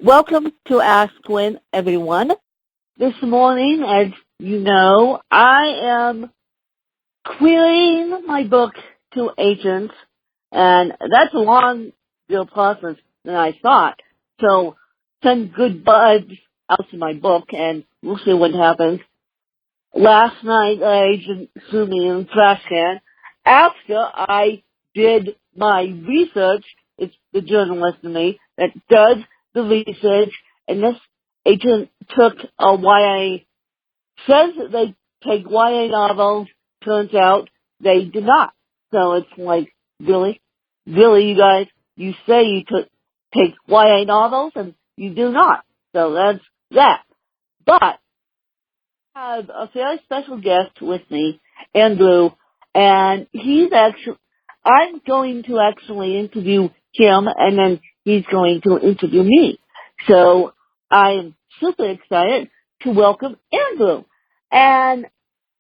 Welcome to Ask Win, everyone. This morning, as you know, I am querying my book to agents, and that's a long process than I thought. So send good buds out to my book, and we'll see what happens. Last night, agent threw me in the trash can after I did my research. It's the journalist in me that does the research, and this agent took a YA, says that they take YA novels, turns out they do not. So it's like, really? Really, you guys? You say you take YA novels, and you do not. So that's that. But I have a very special guest with me, Andrew, and I'm going to actually interview him, and then he's going to interview me. So I'm super excited to welcome Andrew. And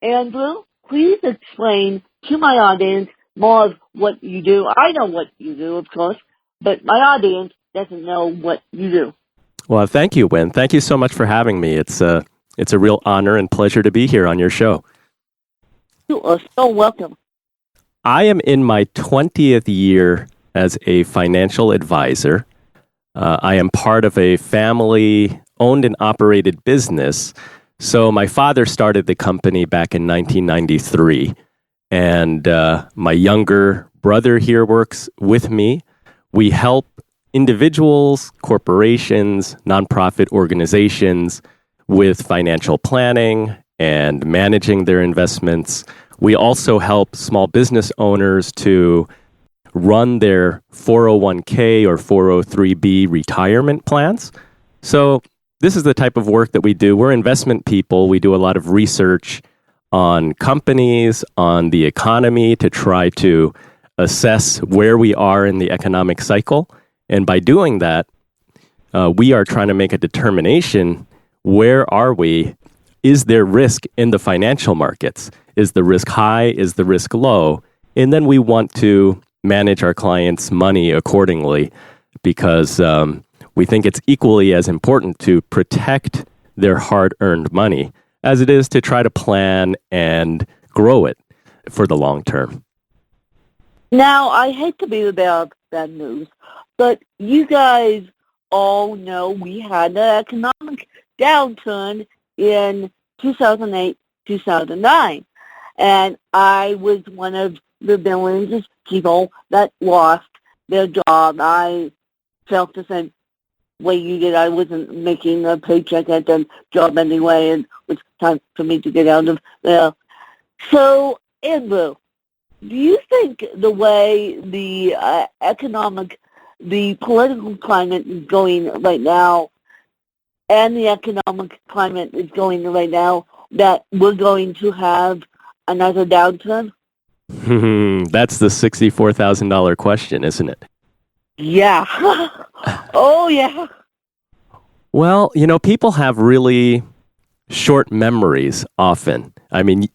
Andrew, please explain to my audience more of what you do. I know what you do, of course, but my audience doesn't know what you do. Well, thank you, Win. Thank you so much for having me. It's a real honor and pleasure to be here on your show. You are so welcome. I am in my 20th year as a financial advisor. I am part of a family-owned and operated business. So my father started the company back in 1993, and my younger brother here works with me. We help individuals, corporations, nonprofit organizations with financial planning and managing their investments. We also help small business owners to run their 401k or 403b retirement plans. So this is the type of work that we do. We're investment people. We do a lot of research on companies, on the economy to try to assess where we are in the economic cycle. And by doing that, we are trying to make a determination, where are we? Is there risk in the financial markets? Is the risk high? Is the risk low? And then we want to manage our clients' money accordingly, because we think it's equally as important to protect their hard-earned money as it is to try to plan and grow it for the long term. Now, I hate to be the bearer of bad news, but you guys all know we had an economic downturn in 2008, 2009. And I was one of the millions of people that lost their job. I felt the same way you did. I wasn't making a paycheck at the job anyway, and it was time for me to get out of there. So, Andrew, do you think the way the the political climate is going right now, and the economic climate is going right now, that we're going to have another downturn? That's the $64,000 question, isn't it? Yeah. Oh, yeah. Well, people have really short memories often. I mean,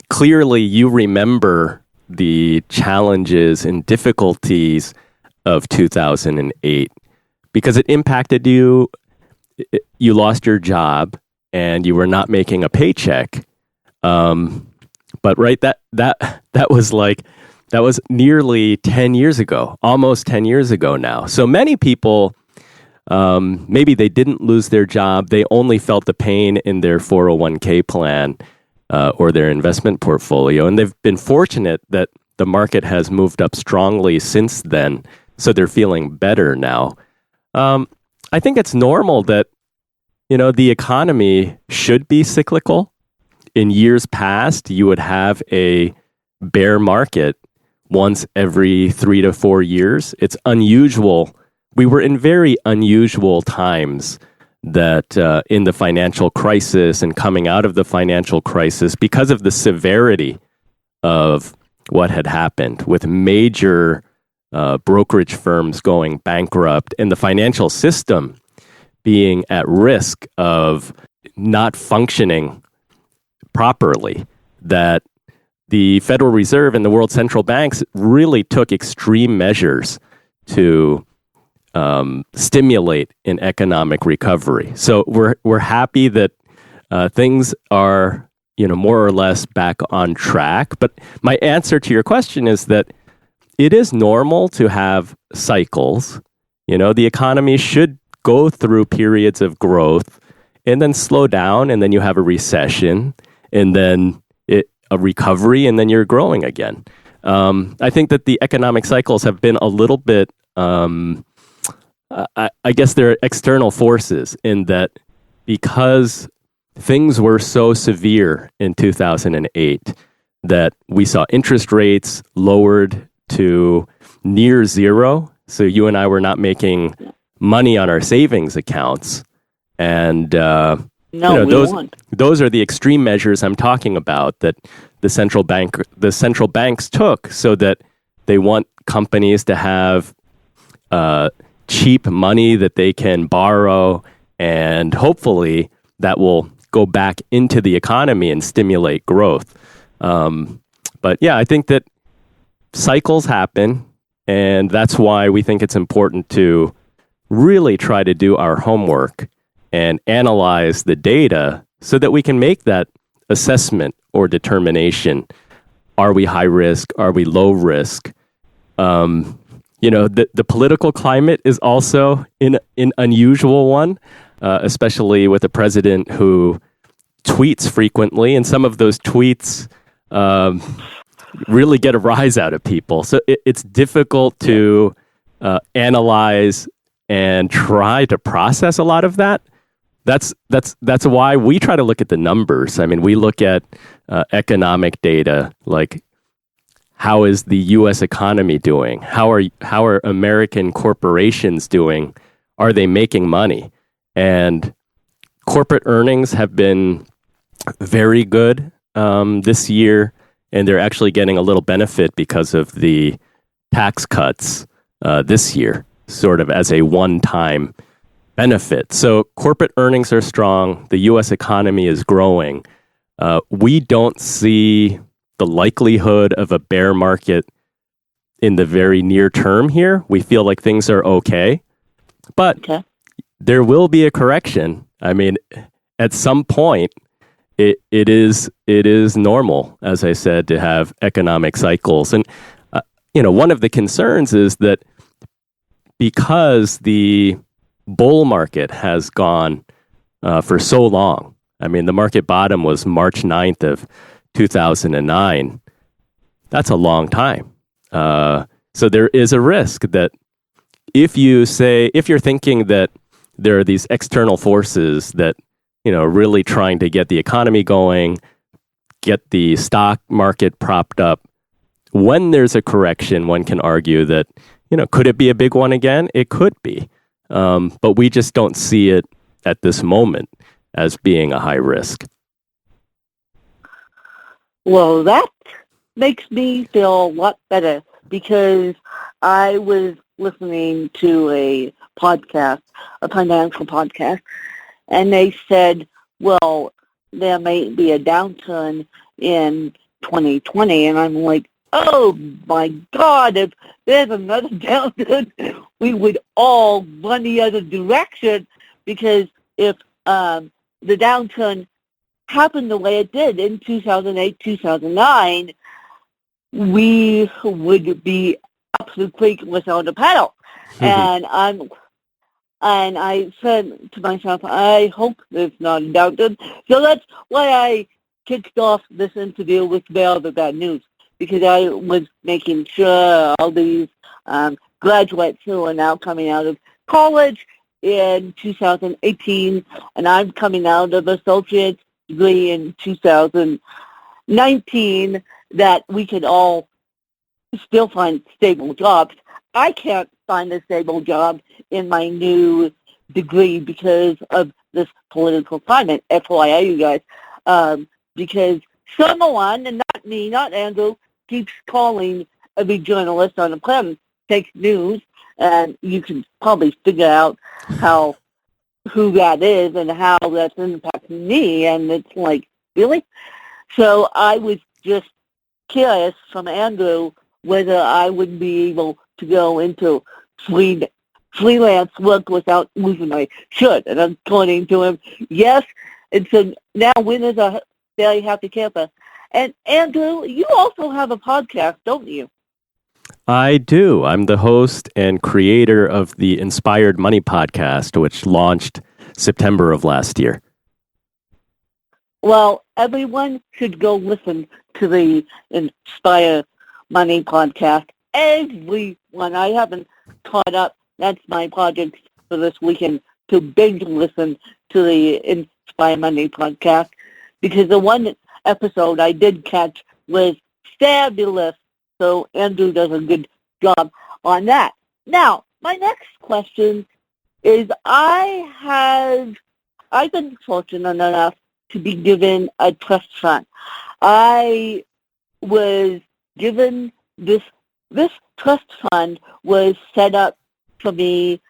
clearly you remember the challenges and difficulties of 2008 because it impacted you. You lost your job and you were not making a paycheck. But right, that was nearly 10 years ago, almost 10 years ago now. So many people, maybe they didn't lose their job. They only felt the pain in their 401k plan or their investment portfolio. And they've been fortunate that the market has moved up strongly since then. So they're feeling better now. I think it's normal that, the economy should be cyclical. In years past, you would have a bear market once every 3 to 4 years. It's unusual. We were in very unusual times that in the financial crisis and coming out of the financial crisis because of the severity of what had happened with major brokerage firms going bankrupt and the financial system being at risk of not functioning properly, that the Federal Reserve and the world central banks really took extreme measures to stimulate an economic recovery. So we're happy that things are more or less back on track. But my answer to your question is that it is normal to have cycles. The economy should go through periods of growth and then slow down, and then you have a recession, and then a recovery, and then you're growing again. I think that the economic cycles have been a little bit, I guess they're external forces in that because things were so severe in 2008 that we saw interest rates lowered to near zero. So you and I were not making money on our savings accounts. And those are the extreme measures I'm talking about that the central banks took so that they want companies to have cheap money that they can borrow, and hopefully that will go back into the economy and stimulate growth. But yeah, I think that cycles happen, and that's why we think it's important to really try to do our homework and analyze the data so that we can make that assessment or determination. Are we high risk? Are we low risk? The political climate is also an unusual one, especially with a president who tweets frequently, and some of those tweets really get a rise out of people. So it's difficult to analyze and try to process a lot of that. That's why we try to look at the numbers. I mean, we look at economic data, like how is the U.S. economy doing? How are American corporations doing? Are they making money? And corporate earnings have been very good this year, and they're actually getting a little benefit because of the tax cuts this year, sort of as a one-time benefit. So corporate earnings are strong. The U.S. economy is growing. We don't see the likelihood of a bear market in the very near term here. We feel like things are okay, but there will be a correction. I mean, at some point, it is normal, as I said, to have economic cycles. And, one of the concerns is that because the bull market has gone for so long, I mean, the market bottom was March 9th of 2009. That's a long time. So there is a risk that if you're thinking that there are these external forces that, really trying to get the economy going, get the stock market propped up, when there's a correction, one can argue that, could it be a big one again? It could be. But we just don't see it at this moment as being a high risk. Well, that makes me feel a lot better because I was listening to a podcast, a financial podcast, and they said, well, there may be a downturn in 2020, and I'm like, oh my God, if there's another downturn, we would all run the other direction, because if the downturn happened the way it did in 2008, 2009, we would be up the creek without a paddle. Mm-hmm. And I said to myself, I hope there's not a downturn. So that's why I kicked off this interview with Bear the Bad News, because I was making sure all these graduates who are now coming out of college in 2018, and I'm coming out of associate's degree in 2019, that we could all still find stable jobs. I can't find a stable job in my new degree because of this political climate, FYI, you guys, because someone, and not me, not Andrew, keeps calling every journalist on the planet fake news, and you can probably figure out who that is and how that's impacting me, and it's like, really? So I was just curious from Andrew whether I would be able to go into free freelance work without losing my shirt. And according to him, yes. And so now Win is a very happy camper. And Andrew, you also have a podcast, don't you? I do. I'm the host and creator of the Inspired Money podcast, which launched September of last year. Well, everyone should go listen to the Inspire Money podcast. Everyone. I haven't caught up. That's my project for this weekend, to binge listen to the Inspire Money podcast, because the one episode I did catch was fabulous. So Andrew does a good job on that. Now, my next question is, I've been fortunate enough to be given a trust fund. I was given this trust fund was set up for me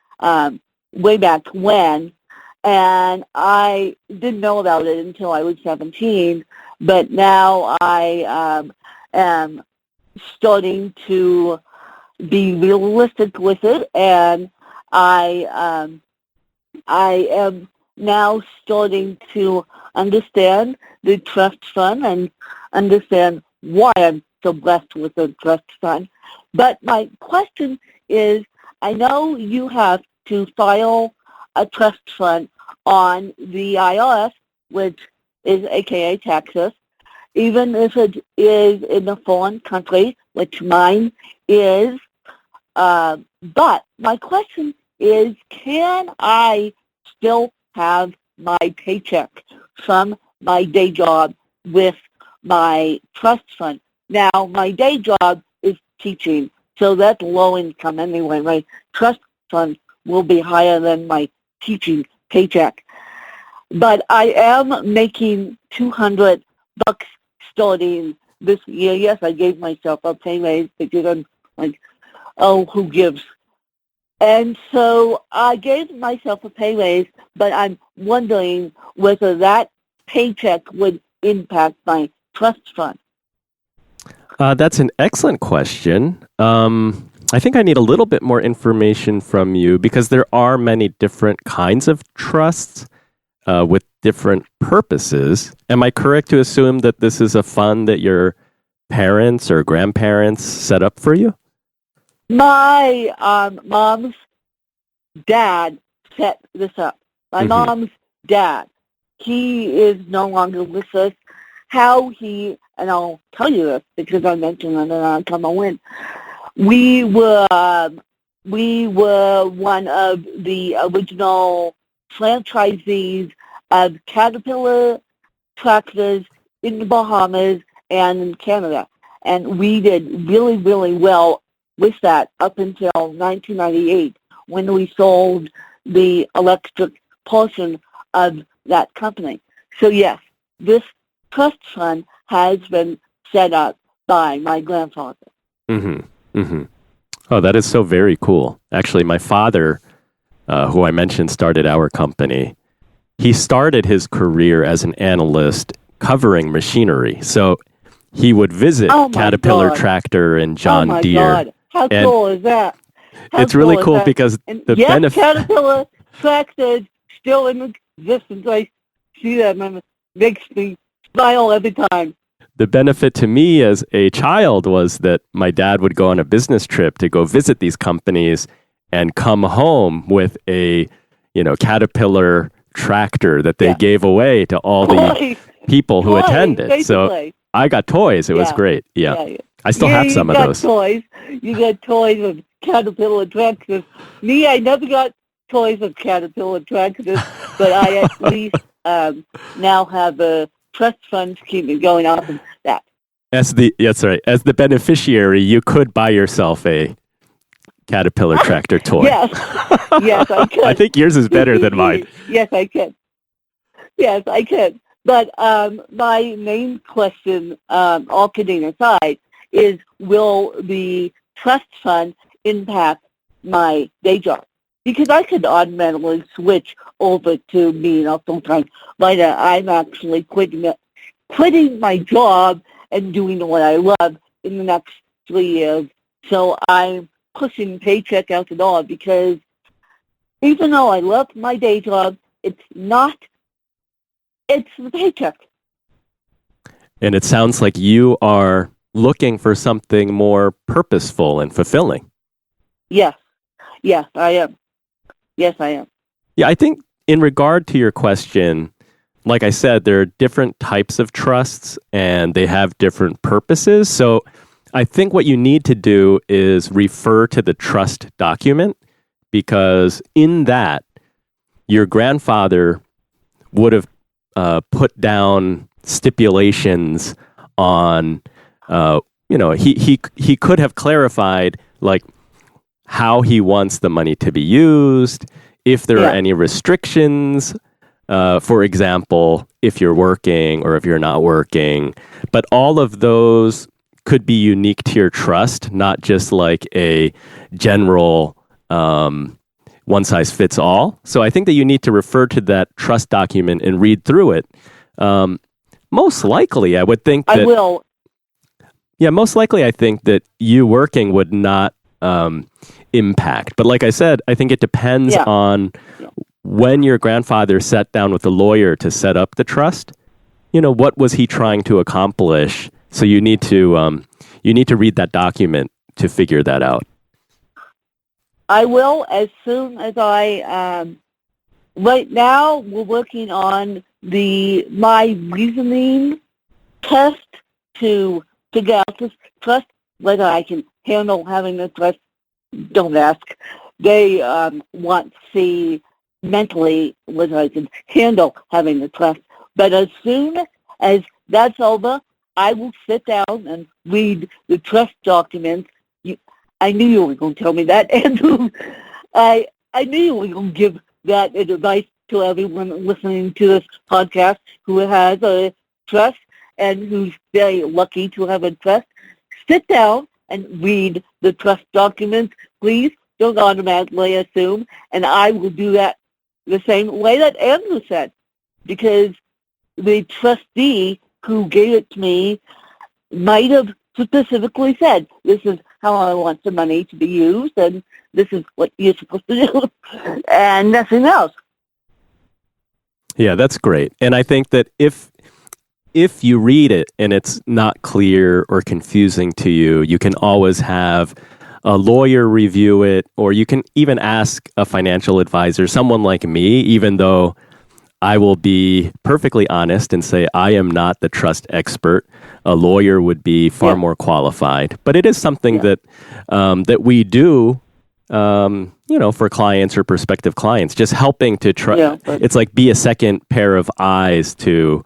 way back when, and I didn't know about it until I was 17, but now I am starting to be realistic with it, and I am now starting to understand the trust fund and understand why I'm so blessed with the trust fund. But my question is, I know you have to file a trust fund on the IRS, which is AKA Texas, even if it is in a foreign country, which mine is. But my question is, can I still have my paycheck from my day job with my trust fund? Now, my day job is teaching, so that's low income anyway. My trust fund will be higher than my teaching paycheck. But I am making $200 starting this year. Yes, I gave myself a pay raise because I'm like, oh, who gives? And so I gave myself a pay raise, but I'm wondering whether that paycheck would impact my trust fund. That's an excellent question. I think I need a little bit more information from you, because there are many different kinds of trusts with different purposes. Am I correct to assume that this is a fund that your parents or grandparents set up for you? My mom's dad set this up. My mom's dad, he is no longer with us. How he, and I'll tell you this because I mentioned it on Come On Win, we were one of the original franchisees of Caterpillar tractors in the Bahamas and in Canada. And we did really, really well with that up until 1998, when we sold the electric portion of that company. So yes, this trust fund has been set up by my grandfather. Oh, that is so very cool. Actually, my father, who I mentioned started our company, he started his career as an analyst covering machinery. So he would visit Caterpillar Tractor and John Deere. God. How cool is that? It's really cool because the benefit... Caterpillar tractors still in existence. I see them and it makes me smile every time. The benefit to me as a child was that my dad would go on a business trip to go visit these companies and come home with a, Caterpillar tractor that they gave away to all the people who attended. Basically. So I got toys. It was great. Yeah. I still have some of those. You got toys of Caterpillar tractors. Me, I never got toys of Caterpillar tractors, but I at least now have a trust fund to keep me going off of that. That's right. As the beneficiary, you could buy yourself a Caterpillar tractor toy. Yes, I could. I think yours is better than mine. Yes, I could. Yes, I could. But my main question, all kidding aside, is will the trust fund impact my day job? Because I could automatically switch over to being a full-time writer. I'm actually quitting my job and doing what I love in the next 3 years. So I'm pushing paycheck out the door because Even though I love my day job, it's the paycheck. And it sounds like you are looking for something more purposeful and fulfilling. Yes. Yes, I am. Yes, I am. Yeah, I think in regard to your question, like I said, there are different types of trusts and they have different purposes. So I think what you need to do is refer to the trust document, because in that, your grandfather would have put down stipulations on, he could have clarified like how he wants the money to be used, if there are any restrictions, for example, if you're working or if you're not working. But all of those could be unique to your trust, not just like a general one size fits all. So I think that you need to refer to that trust document and read through it. Most likely, I would think that... I will. Yeah, most likely I think that you working would not impact. But like I said, I think it depends on when your grandfather sat down with a lawyer to set up the trust. What was he trying to accomplish? So you need to read that document to figure that out. I will as soon as I. Right now, we're working on my reasoning test to figure out this trust, whether I can handle having the trust. Don't ask. They want to see mentally whether I can handle having the trust. But as soon as that's over, I will sit down and read the trust documents. I knew you were going to tell me that, Andrew. I knew you were going to give that advice to everyone listening to this podcast who has a trust and who's very lucky to have a trust. Sit down and read the trust documents. Please don't automatically assume, and I will do that the same way that Andrew said, because the trustee who gave it to me might have specifically said, this is how I want the money to be used, and this is what you're supposed to do, and nothing else. Yeah, that's great. And I think that if you read it and it's not clear or confusing to you, you can always have a lawyer review it, or you can even ask a financial advisor, someone like me, even though I will be perfectly honest and say I am not the trust expert. A lawyer would be far more qualified. But it is something that that we do, for clients or prospective clients, just helping to try. It's like be a second pair of eyes to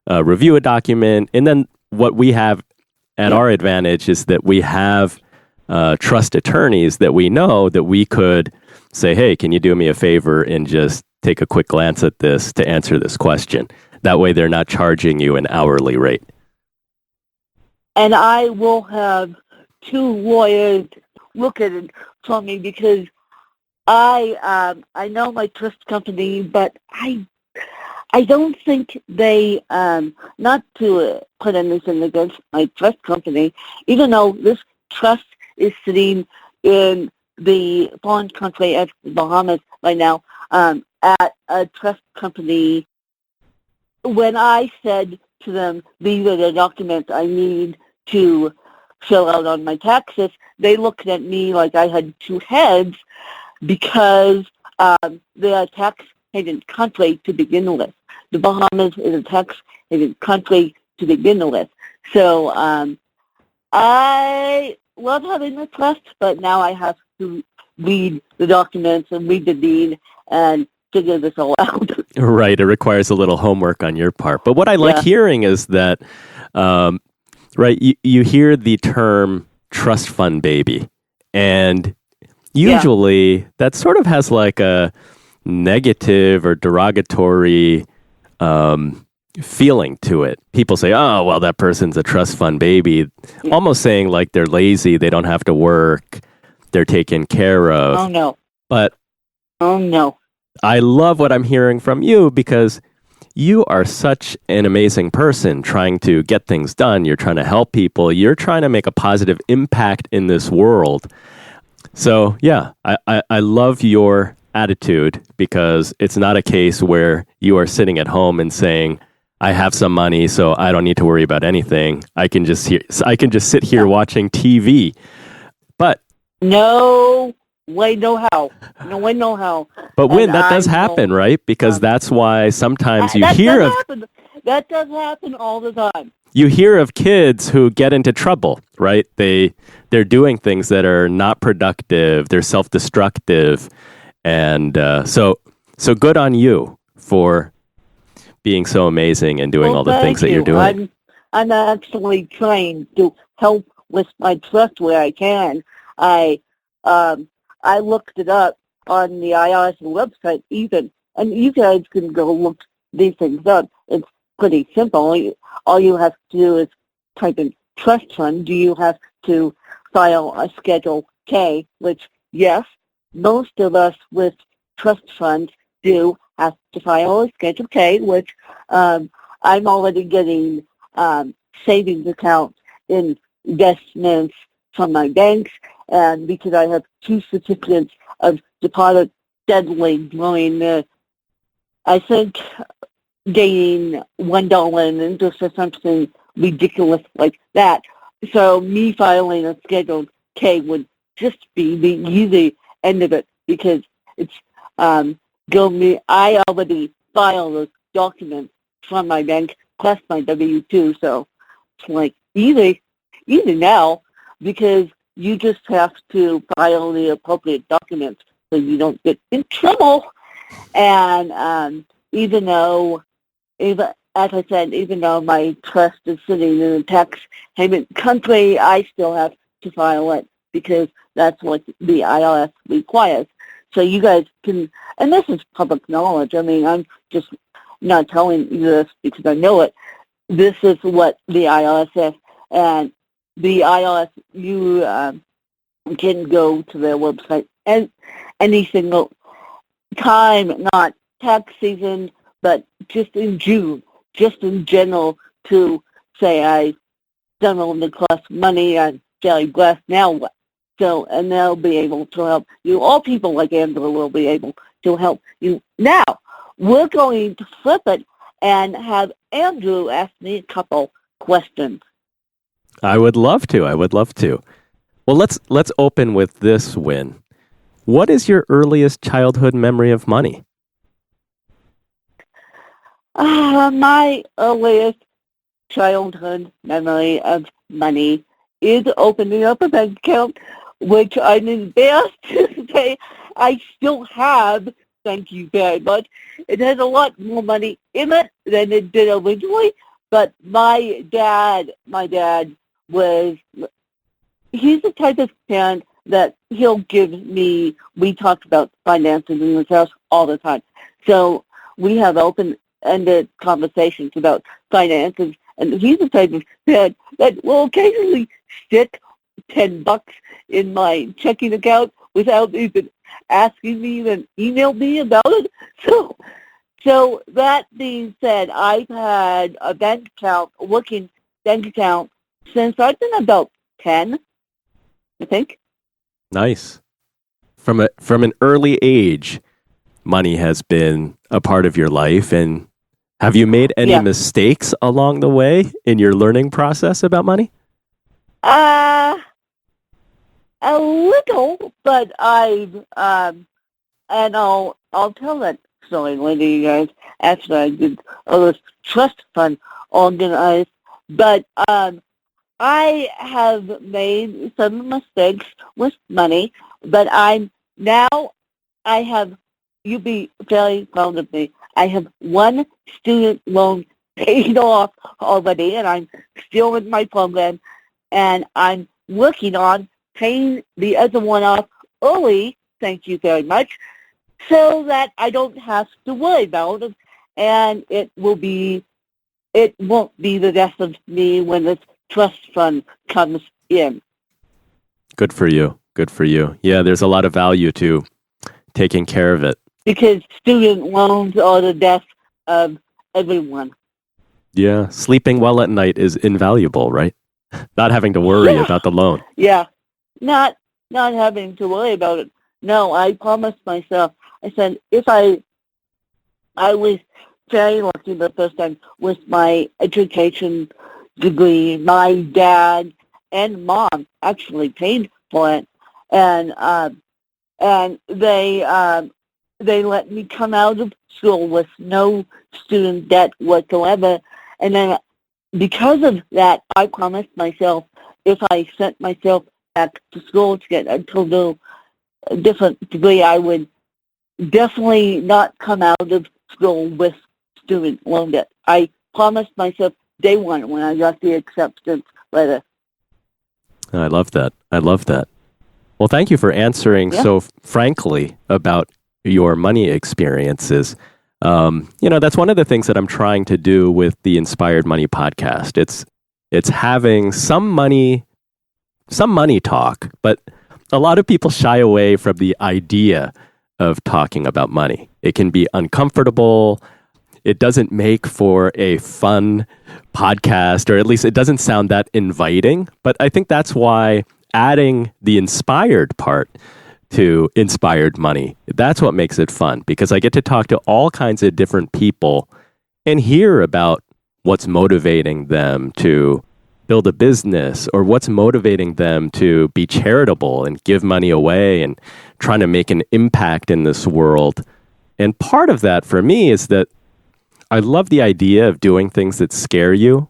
review a document. And then what we have at our advantage is that we have trust attorneys that we know that we could say, hey, can you do me a favor and just take a quick glance at this to answer this question? That way they're not charging you an hourly rate. And I will have two lawyers look at it for me, because I know my trust company, but I don't think they, not to put anything against my trust company, even though this trust is sitting in the foreign country of the Bahamas right now, at a trust company. When I said to them, these are the documents I need to fill out on my taxes, they looked at me like I had two heads, because they're a tax haven country to begin with. The Bahamas is a tax haven country to begin with. So I love having the trust, but now I have to read the documents and read the deed and figure this all out. Right. It requires a little homework on your part. But what I like hearing is that, you hear the term trust fund baby, and usually that sort of has like a negative or derogatory feeling to it. People say, oh, well, that person's a trust fund baby, almost saying like they're lazy, they don't have to work, they're taken care of. Oh, no. But I love what I'm hearing from you, because you are such an amazing person trying to get things done. You're trying to help people. You're trying to make a positive impact in this world. So, yeah, I love your attitude, because it's not a case where you are sitting at home and saying, I have some money, so I don't need to worry about anything. I can just sit here watching TV. But no way, no how. No way, no how. but when And that does I happen, will, right? Because that's why sometimes that does happen. That does happen all the time. you hear of kids who get into trouble, right? They're doing things that are not productive. They're self-destructive, and so good on you for being so amazing and doing all the things that you're doing. I'm actually trying to help with my trust where I can. I I looked it up on the IRS website even, and you guys can go look these things up. It's pretty simple. All you have to do is type in trust fund. Do you have to file a Schedule K, which, yes, most of us with trust funds do have to file a Schedule K, which I'm already getting savings accounts in investments from my banks, and because I have 2 certificates of deposit steadily growing, I think gaining $1 in interest or something ridiculous like that. So me filing a Schedule K would just be the easy end of it, because it's I already filed those documents from my bank plus my W-2, so it's like easy now, because you just have to file the appropriate documents so you don't get in trouble. And even as I said, even though my trust is sitting in a tax haven country, I still have to file it because that's what the IRS requires. So you guys can, and this is public knowledge. I mean, I'm just not telling you this because I know it. This is what the IRS says, and the IRS, you can go to their website and any single time, not tax season, but just in June, just in general, to say I stumbled across money, I'm fairly blessed, now what? So, and they'll be able to help you. All people like Angela will be able to help you. Now, we're going to flip it and have Andrew ask me a couple questions. I would love to. Well, let's open with this, Win. What is your earliest childhood memory of money? My earliest childhood memory of money is opening up a bank account, which I'm embarrassed to say I still have. Thank you very much. It has a lot more money in it than it did originally, but my dad he's the type of parent that he'll give me, we talk about finances in the house all the time. So we have open-ended conversations about finances, and he's the type of parent that will occasionally stick $10 in my checking account without even asking me, even email me about it. So that being said, I've had a working bank account since I've been about 10, I think. Nice. From an early age, money has been a part of your life, and have you made any mistakes along the way in your learning process about money? A little, but and I'll tell that story later, you guys, after I did all this trust fund organized. But I have made some mistakes with money, but you'd be very proud of me. I have one student loan paid off already, and I'm still in my program, and I'm working on paying the other one off early, thank you very much, so that I don't have to worry about it, and it won't be the death of me when this trust fund comes in. Good for you. Yeah, there's a lot of value to taking care of it. Because student loans are the death of everyone. Yeah, sleeping well at night is invaluable, right? Not having to worry about the loan. Yeah, not having to worry about it. No, I promised myself I said, I was very lucky the first time with my education degree. My dad and mom actually paid for it, and they let me come out of school with no student debt whatsoever. And then because of that, I promised myself if I sent myself back to school to get a total different degree, I would definitely not come out of school with student loan debt. I promised myself day one when I got the acceptance letter. I love that. I love that. Well, thank you for answering so frankly about your money experiences. That's one of the things that I'm trying to do with the Inspired Money podcast. It's having some money talk, but a lot of people shy away from the idea of talking about money. It can be uncomfortable. It doesn't make for a fun podcast, or at least it doesn't sound that inviting. But I think that's why adding the inspired part to Inspired Money, that's what makes it fun, because I get to talk to all kinds of different people and hear about what's motivating them to build a business, or what's motivating them to be charitable and give money away and trying to make an impact in this world. And part of that for me is that I love the idea of doing things that scare you,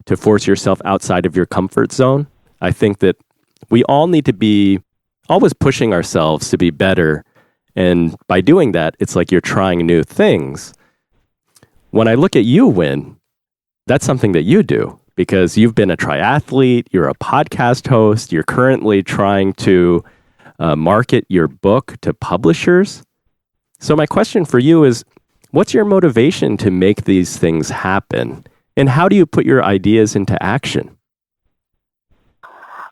to force yourself outside of your comfort zone. I think that we all need to be always pushing ourselves to be better. And by doing that, it's like you're trying new things. When I look at you, Win, that's something that you do, because you've been a triathlete, you're a podcast host, you're currently trying to market your book to publishers. So my question for you is, what's your motivation to make these things happen? And how do you put your ideas into action?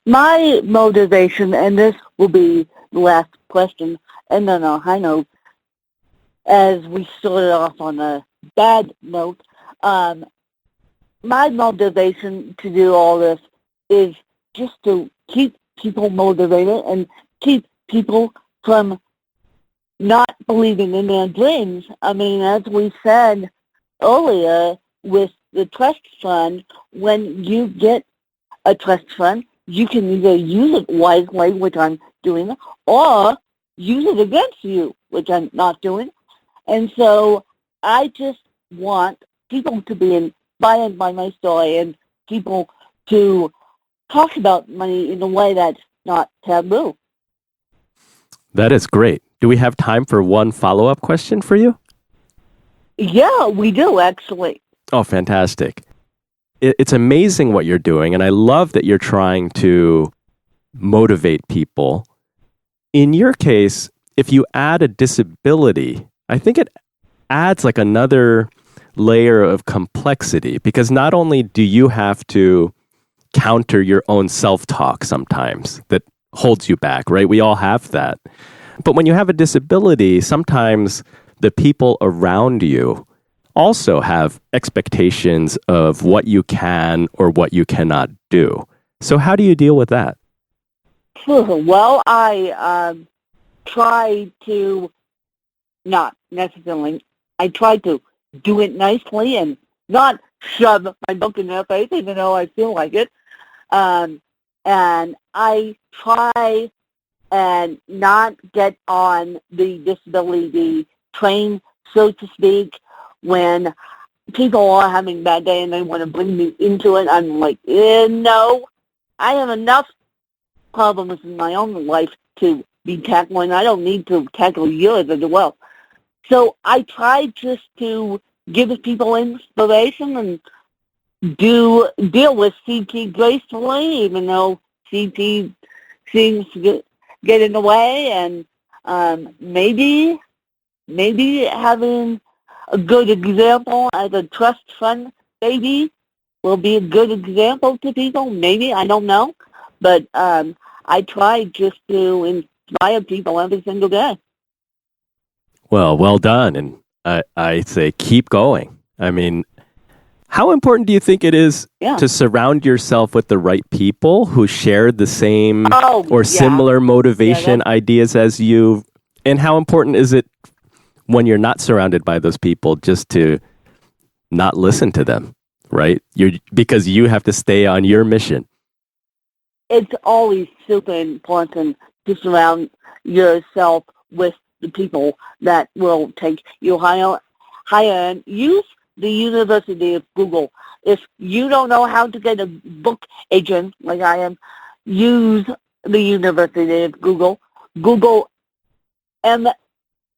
My motivation, and this will be the last question, and then a high note, as we started off on a bad note, my motivation to do all this is just to keep people motivated and keep people from not believing in their dreams. I mean, as we said earlier with the trust fund, when you get a trust fund, you can either use it wisely, which I'm doing, or use it against you, which I'm not doing. And so I just want people to be inspired by my story and people to talk about money in a way that's not taboo. That is great. Do we have time for one follow-up question for you? Yeah, we do, actually. Oh, fantastic. It's amazing what you're doing, and I love that you're trying to motivate people. In your case, if you add a disability, I think it adds like another layer of complexity, because not only do you have to counter your own self-talk sometimes that holds you back, right? We all have that. But when you have a disability, sometimes the people around you also have expectations of what you can or what you cannot do. So how do you deal with that? Well, I try to not necessarily. I try to do it nicely and not shove my book in their face, even though I feel like it. And I try and not get on the disability train, so to speak, when people are having a bad day and they want to bring me into it. I'm like, no, I have enough problems in my own life to be tackling. I don't need to tackle yours as well. So I try just to give people inspiration and deal with CT gracefully, even though CT seems to get in the way, and maybe having a good example as a trust fund baby will be a good example to people. Maybe, I don't know. But I try just to inspire people every single day. Well done. And I say keep going. I mean, how important do you think it is to surround yourself with the right people who share the same or similar motivation ideas as you? And how important is it when you're not surrounded by those people, just to not listen to them, right? Because you have to stay on your mission. It's always super important to surround yourself with the people that will take you higher and use the University of Google. If you don't know how to get a book agent like I am, use the University of Google. Google and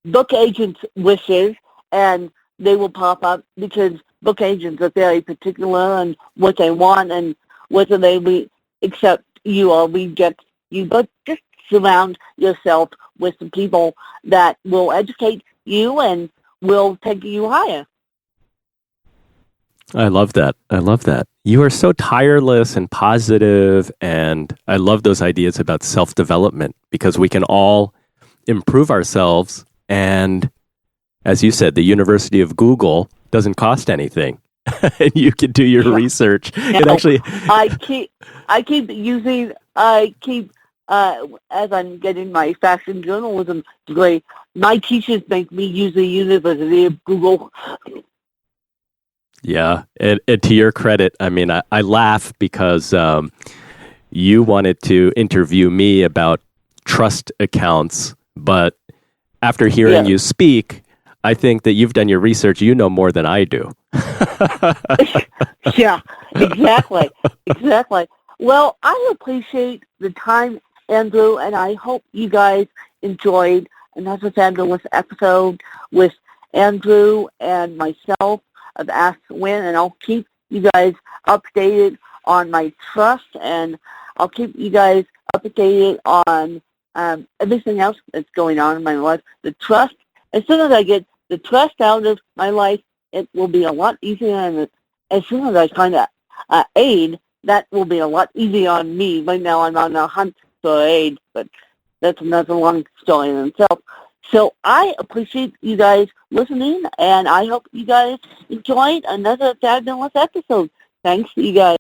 book agents' wishes, and they will pop up, because book agents are very particular on what they want and whether they accept you or reject you. But just surround yourself with the people that will educate you and will take you higher. I love that. I love that. You are so tireless and positive, and I love those ideas about self-development, because we can all improve ourselves. And as you said, the University of Google doesn't cost anything. And you can do your research. It actually, I keep using, as I'm getting my fashion journalism degree, my teachers make me use the University of Google. yeah. And to your credit, I mean, I laugh because you wanted to interview me about trust accounts, but after hearing you speak, I think that you've done your research. You know more than I do. Yeah, exactly. Well, I appreciate the time, Andrew, and I hope you guys enjoyed another fabulous episode with Andrew and myself of Ask Win, and I'll keep you guys updated on my trust, and I'll keep you guys updated on everything else that's going on in my life. The trust, as soon as I get the trust out of my life, it will be a lot easier, and as soon as I find aid, that will be a lot easier on me. Right now I'm on a hunt for aid, but that's another long story in itself. So I appreciate you guys listening, and I hope you guys enjoyed another fabulous episode. Thanks, you guys.